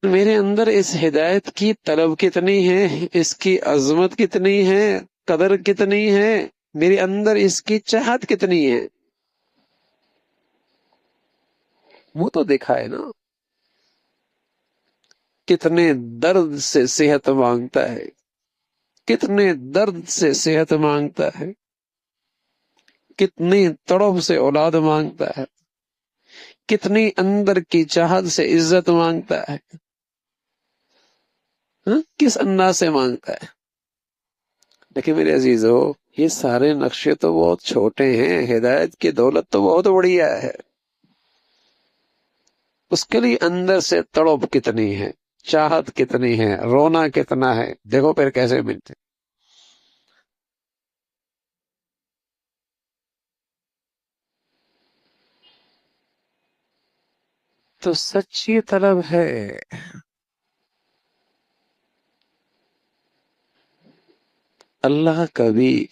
میرے اندر اس ہدایت کی طلب کتنی ہے، اس کی عظمت کتنی ہے، قدر کتنی ہے، میرے اندر اس کی چاہت کتنی ہے، وہ تو دکھائے نا۔ کتنے درد سے صحت مانگتا ہے، کتنے درد سے صحت مانگتا ہے، کتنی تڑپ سے اولاد مانگتا ہے، کتنی اندر کی چاہت سے عزت مانگتا ہے، کس انداز سے مانگتا ہے۔ لیکن میرے عزیزو، یہ سارے نقشے تو بہت چھوٹے ہیں، ہدایت کی دولت تو بہت بڑھیا ہے۔ اس کے لیے اندر سے تڑپ کتنی ہے، چاہت کتنی ہے، رونا کتنا ہے، دیکھو پھر کیسے ملتے۔ تو سچی طلب ہے۔ اللہ کبھی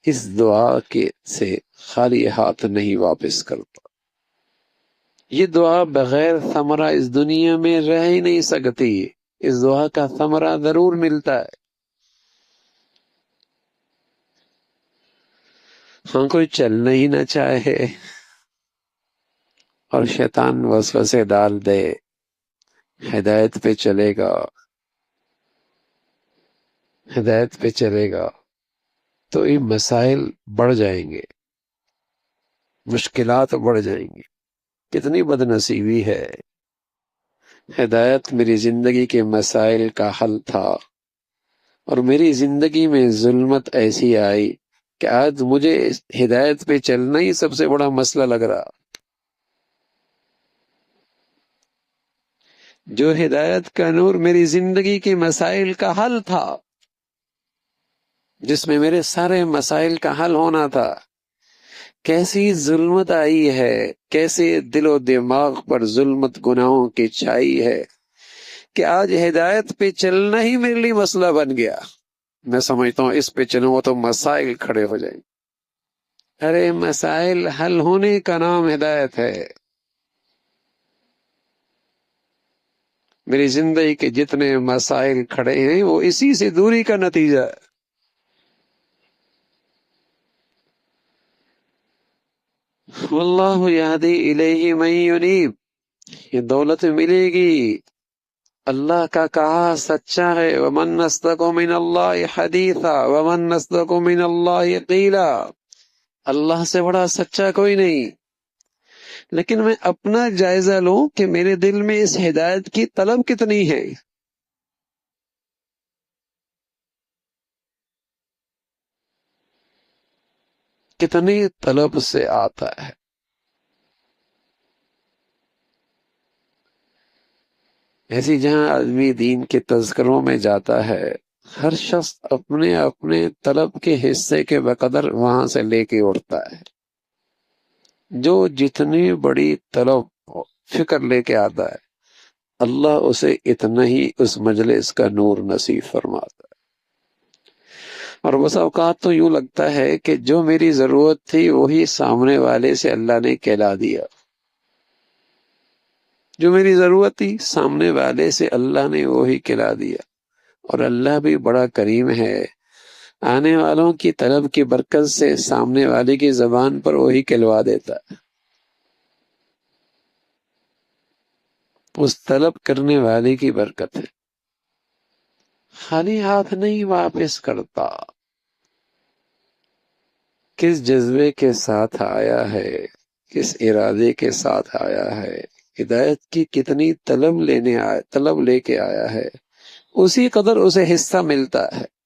اس دعا کے سے خالی ہاتھ نہیں واپس کرتا۔ یہ دعا بغیر ثمرہ اس دنیا میں رہ ہی نہیں سکتی، اس دعا کا ثمرہ ضرور ملتا ہے۔ ہاں، کوئی چلنا ہی نہ چاہے اور شیطان وسوسے ڈال دے، ہدایت پہ چلے گا، ہدایت پہ چلے گا تو یہ مسائل بڑھ جائیں گے، مشکلات بڑھ جائیں گی۔ کتنی بد نصیبی ہے۔ ہدایت میری زندگی کے مسائل کا حل تھا، اور میری زندگی میں ظلمت ایسی آئی کہ آج مجھے ہدایت پہ چلنا ہی سب سے بڑا مسئلہ لگ رہا۔ جو ہدایت کا نور میری زندگی کے مسائل کا حل تھا، جس میں میرے سارے مسائل کا حل ہونا تھا، کیسی ظلمت آئی ہے، کیسے دل و دماغ پر ظلمت گناہوں کی چھائی ہے کہ آج ہدایت پہ چلنا ہی میرے لیے مسئلہ بن گیا۔ میں سمجھتا ہوں اس پہ چلوں تو مسائل کھڑے ہو جائیں۔ ارے مسائل حل ہونے کا نام ہدایت ہے۔ میری زندگی کے جتنے مسائل کھڑے ہیں وہ اسی سے دوری کا نتیجہ ہے۔ واللہ یہدی الیہ من ینیب، یہ دولت ملے گی۔ اللہ کا کہا سچا ہے، ومن اصدق من اللہ حدیثا ومن اصدق من اللہ قیلا۔ اللہ سے بڑا سچا کوئی نہیں۔ لیکن میں اپنا جائزہ لوں کہ میرے دل میں اس ہدایت کی طلب کتنی ہے۔ کتنی طلب سے آتا ہے۔ ایسی جہاں آدمی دین کے تذکروں میں جاتا ہے، ہر شخص اپنے اپنے طلب کے حصے کے بقدر وہاں سے لے کے اٹھتا ہے۔ جو جتنی بڑی طلب فکر لے کے آتا ہے، اللہ اسے اتنا ہی اس مجلس کا نور نصیب فرماتا ہے۔ اور بس اوقات تو یوں لگتا ہے کہ جو میری ضرورت تھی وہی سامنے والے سے اللہ نے کہلا دیا۔ جو میری ضرورت تھی سامنے والے سے اللہ نے وہی کہلا دیا۔ اور اللہ بھی بڑا کریم ہے، آنے والوں کی طلب کی برکت سے سامنے والے کی زبان پر وہی کہلوا دیتا ہے۔ اس طلب کرنے والے کی برکت ہے۔ خالی ہاتھ نہیں واپس کرتا۔ کس جذبے کے ساتھ آیا ہے، کس ارادے کے ساتھ آیا ہے، ہدایت کی کتنی طلب لے کے آیا ہے، اسی قدر اسے حصہ ملتا ہے۔